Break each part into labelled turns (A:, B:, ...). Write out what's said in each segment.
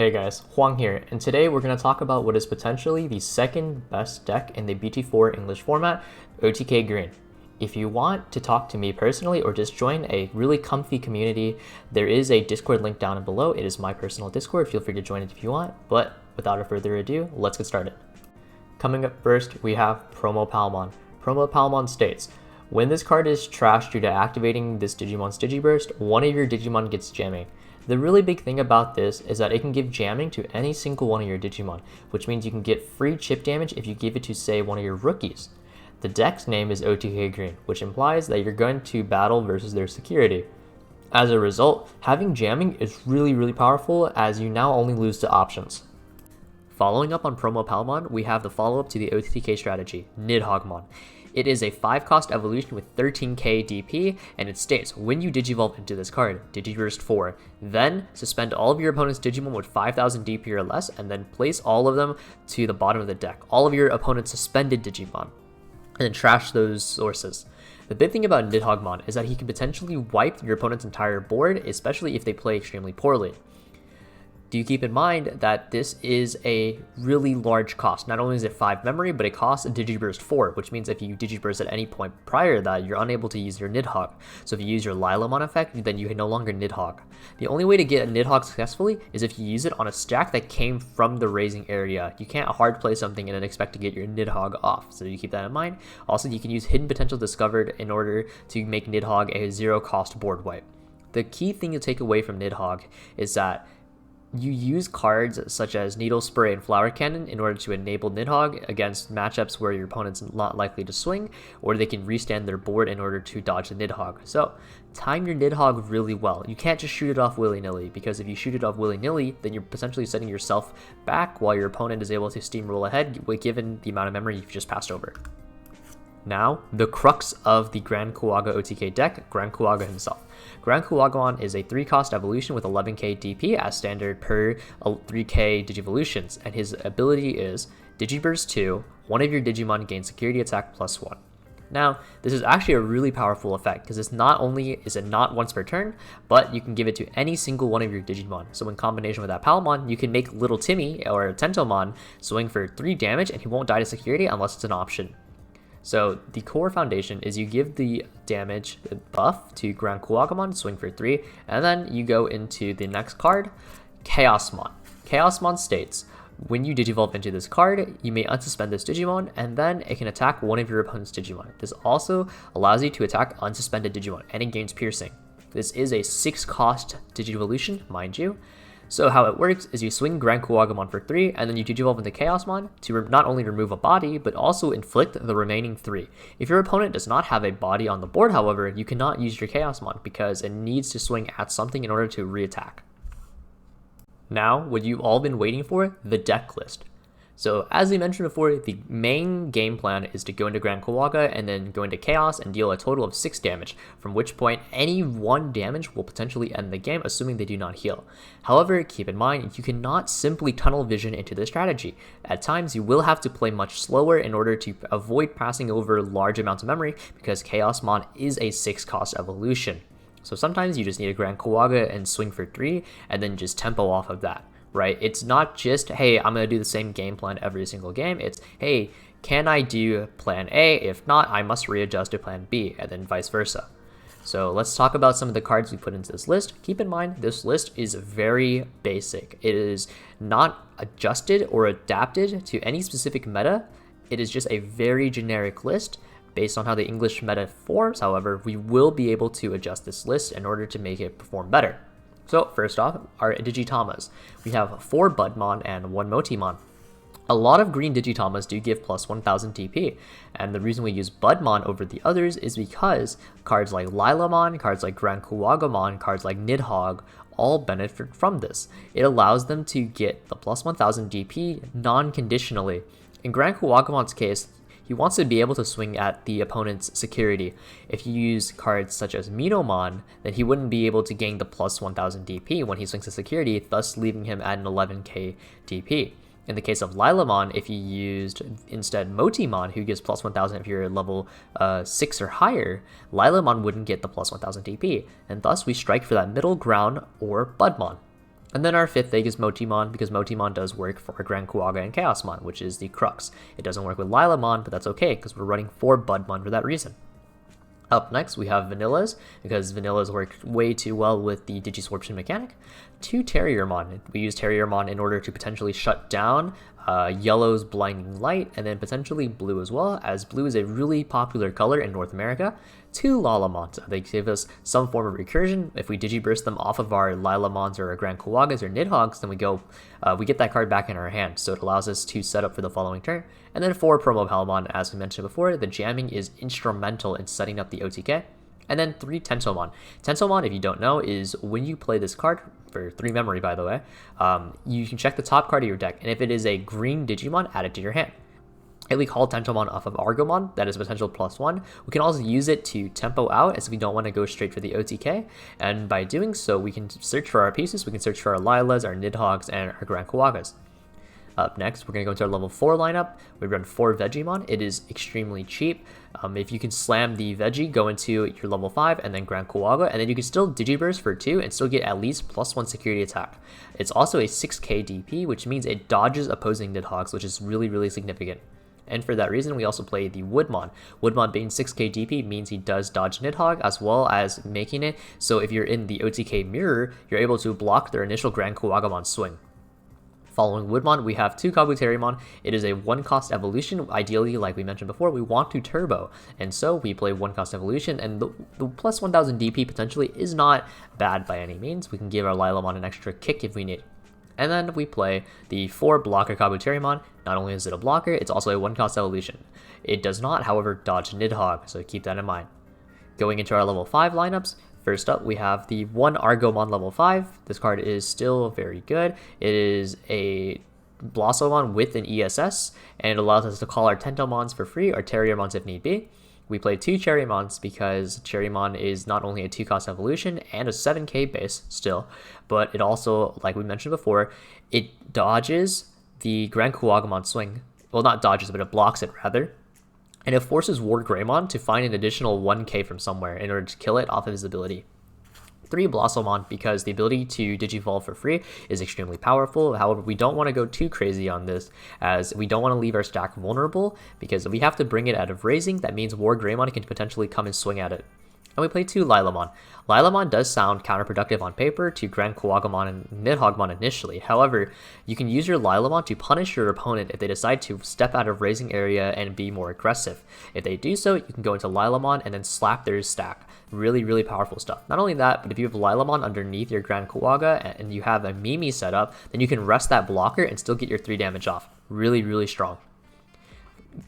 A: Hey guys, Hoang here, and today we're going to talk about what is potentially the second best deck in the BT4 English format, OTK Green. If you want to talk to me personally or just join a really comfy community, there is a Discord link down below. It is my personal Discord. Feel free to join it if you want, but without further ado, let's get started. Coming up first, we have Promo Palamon. Promo Palamon states, when this card is trashed due to activating this Digimon's Digiburst, one of your Digimon gets jamming. The really big thing about this is that it can give jamming to any single one of your Digimon, which means you can get free chip damage if you give it to, say, one of your rookies. The deck's name is OTK Green, which implies that you're going to battle versus their security. As a result, having jamming is really powerful, as you now only lose to options. Following up on Promo Palamon, we have the follow-up to the OTK strategy, Nidhoggmon. It is a 5-cost evolution with 13k DP, and it states, when you Digivolve into this card, Digiburst 4, then suspend all of your opponent's Digimon with 5000 DP or less, and then place all of them to the bottom of the deck, all of your opponent's suspended Digimon, and then trash those sources. The big thing about Nidhoggmon is that he can potentially wipe your opponent's entire board, especially if they play extremely poorly. Do keep in mind that this is a really large cost. Not only is it 5 memory, but it costs a Digiburst 4, which means if you Digiburst at any point prior to that, you're unable to use your Nidhogg. So if you use your Palamon effect, then you can no longer Nidhogg. The only way to get a Nidhogg successfully is if you use it on a stack that came from the raising area. You can't hard play something and then expect to get your Nidhogg off, so you keep that in mind. Also, you can use Hidden Potential Discovered in order to make Nidhogg a 0-cost board wipe. The key thing to take away from Nidhogg is that you use cards such as Needle Spray and Flower Cannon in order to enable Nidhogg against matchups where your opponent's not likely to swing, or they can restand their board in order to dodge the Nidhogg. So, time your Nidhogg really well. You can't just shoot it off willy-nilly, because if you shoot it off willy-nilly, then you're potentially setting yourself back while your opponent is able to steamroll ahead, given the amount of memory you've just passed over. Now, the crux of the Gran Kuwaga OTK deck, Gran Kuwaga himself. Gran Kuwaga is a 3-cost evolution with 11k DP as standard per 3k Digivolutions, and his ability is Digiburst 2, one of your Digimon gains security attack +1. Now, this is actually a really powerful effect, because it's not only is it not once per turn, but you can give it to any single one of your Digimon. So in combination with that Palamon, you can make Little Timmy or Tentomon swing for 3 damage, and he won't die to security unless it's an option. So the core foundation is you give the damage buff to Gran Kuwagamon, swing for 3, and then you go into the next card, Chaosmon. Chaosmon states, when you Digivolve into this card, you may unsuspend this Digimon, and then it can attack one of your opponent's Digimon. This also allows you to attack unsuspended Digimon, and it gains piercing. This is a 6-cost Digivolution, mind you. So how it works is you swing Gran Kuwagamon for 3, and then you Digivolve into Chaosmon to not only remove a body, but also inflict the remaining 3. If your opponent does not have a body on the board, however, you cannot use your Chaosmon because it needs to swing at something in order to re-attack. Now, what you've all been waiting for, the deck list. So as we mentioned before, the main game plan is to go into Gran Kuwaga and then go into Chaos and deal a total of 6 damage, from which point any 1 damage will potentially end the game, assuming they do not heal. However, keep in mind, you cannot simply tunnel vision into this strategy. At times, you will have to play much slower in order to avoid passing over large amounts of memory, because Chaosmon is a 6-cost evolution. So sometimes you just need a Gran Kuwaga and swing for 3, and then just tempo off of that. Right? It's not just, hey, I'm going to do the same game plan every single game. It's, hey, can I do plan A? If not, I must readjust to plan B, and then vice versa. So let's talk about some of the cards we put into this list. Keep in mind, this list is very basic. It is not adjusted or adapted to any specific meta. It is just a very generic list based on how the English meta forms. However, we will be able to adjust this list in order to make it perform better. So first off, our Digitamas. We have 4 Budmon and 1 Motimon. A lot of green Digitamas do give plus 1000 TP, and the reason we use Budmon over the others is because cards like Palamon, cards like Gran Kuwagamon, cards like Nidhogg all benefit from this. It allows them to get the plus 1000 DP non-conditionally. In Gran Kuwagamon's case, he wants to be able to swing at the opponent's security. If you use cards such as Minomon, then he wouldn't be able to gain the plus 1000 DP when he swings to security, thus leaving him at an 11k DP. In the case of Palamon, if you used instead Motimon, who gives plus 1000 if you're level 6 or higher, Palamon wouldn't get the plus 1000 DP, and thus we strike for that middle ground or Budmon. And then our fifth egg is Motimon, because Motimon does work for Gran Kuwaga and Chaosmon, which is the crux. It doesn't work with Lilamon, but that's okay, because we're running 4 Budmon for that reason. Up next, we have Vanillas, because Vanillas work way too well with the Digisorption mechanic. 2 Terriermon. We use Terriermon in order to potentially shut down Yellow's Blinding Light, and then potentially Blue as well, as Blue is a really popular color in North America. 2 Lalamons. They give us some form of recursion. If we Digiburst them off of our Lilamons or our Gran Kuwagas or Nidhoggs, then we get that card back in our hand, so it allows us to set up for the following turn. And then 4 Promo Palamon, as we mentioned before, the jamming is instrumental in setting up the OTK. And then 3 Tensomon. Tensomon, if you don't know, is when you play this card, for 3 memory by the way, you can check the top card of your deck, and if it is a green Digimon, add it to your hand. If we call Tensomon off of Argomon, that is potential +1. We can also use it to tempo out, as we don't want to go straight for the OTK. And by doing so, we can search for our pieces. We can search for our Lilas, our Nidhoggs, and our Gran Kuwagas. Up next, we're going to go into our level 4 lineup. We run 4 Vegiemon. It is extremely cheap. If you can slam the Veggie, go into your level 5, and then Gran Kuwaga, and then you can still Digiburst for 2 and still get at least +1 security attack. It's also a 6k DP, which means it dodges opposing Nidhoggs, which is really, really significant. And for that reason, we also play the Woodmon. Woodmon being 6k DP means he does dodge Nidhogg, as well as making it so if you're in the OTK mirror, you're able to block their initial Gran Kuwagamon swing. Following Woodmon, we have 2 Kabuterimon. It is a 1-cost evolution. Ideally, like we mentioned before, we want to turbo. And so we play 1-cost evolution, and the plus 1000 DP potentially is not bad by any means. We can give our Lilamon an extra kick if we need. And then we play the 4 blocker Kabuterimon. Not only is it a blocker, it's also a 1-cost evolution. It does not, however, dodge Nidhogg, so keep that in mind. Going into our level 5 lineups, first up we have the 1 Argomon level 5. This card is still very good. It is a Blossomon with an ESS, and it allows us to call our Tentomons for free, or Terriermons if need be. We play 2 Cherrymons because Cherrymon is not only a 2-cost evolution and a 7k base still, but it also, like we mentioned before, it dodges the Gran Kuwagamon swing. Well, not dodges, but it blocks it rather. And it forces War Greymon to find an additional 1k from somewhere in order to kill it off of his ability. 3 Blossomon because the ability to Digivolve for free is extremely powerful. However, we don't want to go too crazy on this, as we don't want to leave our stack vulnerable, because if we have to bring it out of raising, that means War Greymon can potentially come and swing at it. And we play 2 Lilamon. Lilamon does sound counterproductive on paper to Gran Kuwagamon and Nidhoggmon initially. However, you can use your Lilamon to punish your opponent if they decide to step out of raising area and be more aggressive. If they do so, you can go into Lilamon and then slap their stack. Really, really powerful stuff. Not only that, but if you have Lilamon underneath your Gran Kuwaga and you have a Mimi set up, then you can rest that blocker and still get your 3 damage off. Really, really strong.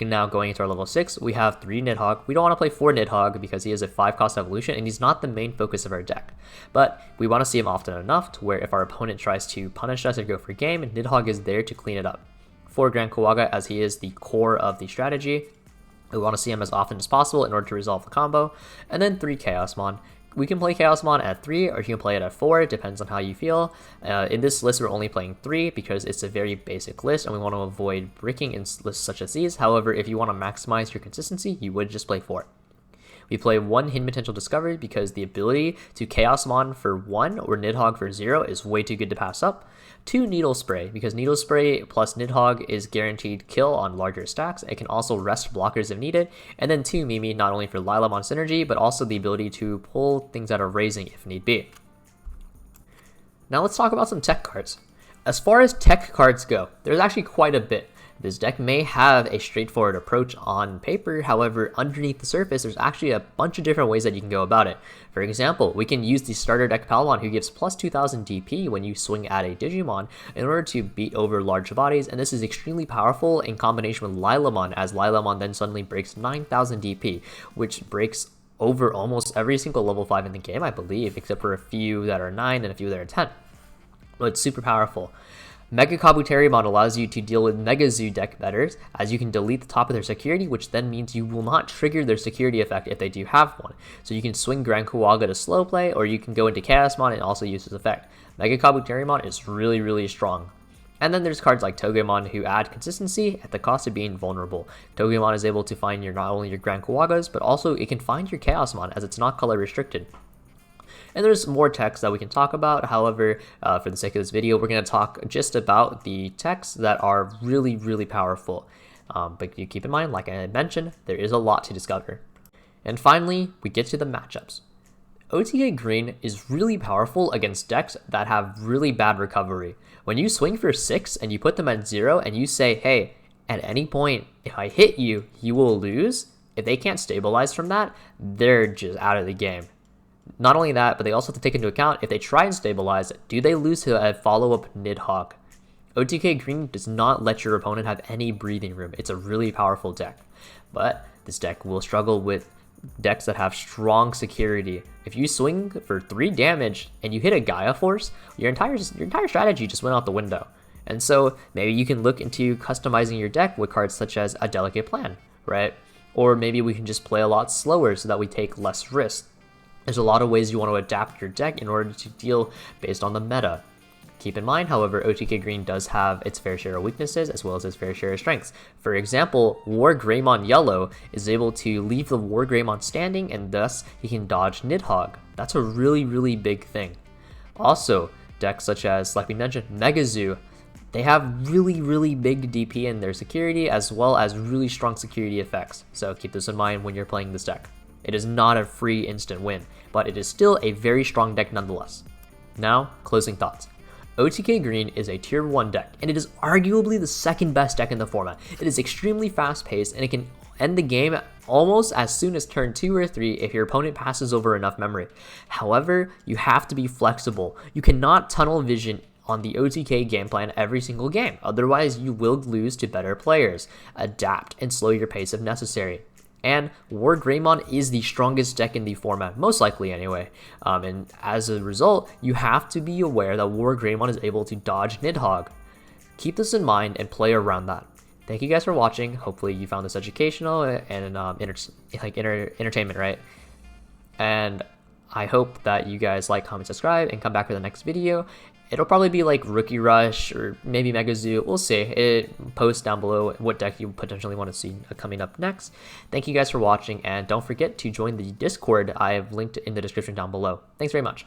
A: Now going into our level 6, we have 3 Nidhogg. We don't want to play 4 Nidhogg because he is a 5-cost evolution and he's not the main focus of our deck. But we want to see him often enough to where if our opponent tries to punish us or go for game, Nidhogg is there to clean it up. 4 Gran Kuwaga, as he is the core of the strategy. We want to see him as often as possible in order to resolve the combo. And then 3 Chaosmon. We can play Chaosmon at 3, or you can play it at 4, it depends on how you feel. In this list, we're only playing 3 because it's a very basic list and we want to avoid bricking in lists such as these. However, if you want to maximize your consistency, you would just play 4. We play 1 Hidden Potential Discovery because the ability to Chaosmon for 1 or Nidhogg for 0 is way too good to pass up. 2 Needle Spray because Needle Spray plus Nidhogg is guaranteed kill on larger stacks. It can also rest blockers if needed. And then 2 Mimi, not only for Lilamon synergy, but also the ability to pull things out of raising if need be. Now let's talk about some tech cards. As far as tech cards go, there's actually quite a bit. This deck may have a straightforward approach on paper, however, underneath the surface, there's actually a bunch of different ways that you can go about it. For example, we can use the starter deck Palamon, who gives plus 2000 DP when you swing at a Digimon in order to beat over large bodies, and this is extremely powerful in combination with Lilamon, as Lilamon then suddenly breaks 9000 DP, which breaks over almost every single level 5 in the game, I believe, except for a few that are 9 and a few that are 10. But it's super powerful. Mega Kabuterimon allows you to deal with Mega Zoo deck betters, as you can delete the top of their security, which then means you will not trigger their security effect if they do have one. So you can swing Gran Kuwaga to slow play, or you can go into Chaosmon and also use this effect. Mega Kabuterimon is really, really strong. And then there's cards like Togemon who add consistency at the cost of being vulnerable. Togemon is able to find not only your Gran Kuwagas, but also it can find your Chaosmon, as it's not color restricted. And there's more techs that we can talk about. However, for the sake of this video, we're going to talk just about the techs that are really, really powerful. But you keep in mind, like I had mentioned, there is a lot to discover. And finally, we get to the matchups. OTK Green is really powerful against decks that have really bad recovery. When you swing for 6 and you put them at 0 and you say, hey, at any point, if I hit you, you will lose. If they can't stabilize from that, they're just out of the game. Not only that, but they also have to take into account, if they try and stabilize, do they lose to a follow-up Nidhogg? OTK Green does not let your opponent have any breathing room. It's a really powerful deck. But this deck will struggle with decks that have strong security. If you swing for 3 damage and you hit a Gaia Force, your entire strategy just went out the window. And so maybe you can look into customizing your deck with cards such as a Delicate Plan, right? Or maybe we can just play a lot slower so that we take less risk. There's a lot of ways you want to adapt your deck in order to deal based on the meta. Keep in mind, however, OTK Green does have its fair share of weaknesses as well as its fair share of strengths. For example, War Greymon Yellow is able to leave the War Greymon standing and thus he can dodge Nidhogg. That's a really, really big thing. Also, decks such as, like we mentioned, Mega Zoo, they have really, really big DP in their security as well as really strong security effects. So keep this in mind when you're playing this deck. It is not a free instant win, but it is still a very strong deck nonetheless. Now, closing thoughts. OTK Green is a tier 1 deck, and it is arguably the second best deck in the format. It is extremely fast paced, and it can end the game almost as soon as turn 2 or 3 if your opponent passes over enough memory. However, you have to be flexible. You cannot tunnel vision on the OTK game plan every single game, otherwise you will lose to better players. Adapt and slow your pace if necessary. And War Greymon is the strongest deck in the format, most likely anyway. And as a result, you have to be aware that War Greymon is able to dodge Nidhogg. Keep this in mind and play around that. Thank you guys for watching. Hopefully you found this educational and entertainment, right? And I hope that you guys like, comment, subscribe, and come back for the next video. It'll probably be like Rookie Rush or maybe Mega Zoo. We'll see. Post down below what deck you potentially want to see coming up next. Thank you guys for watching, and don't forget to join the Discord I have linked in the description down below. Thanks very much.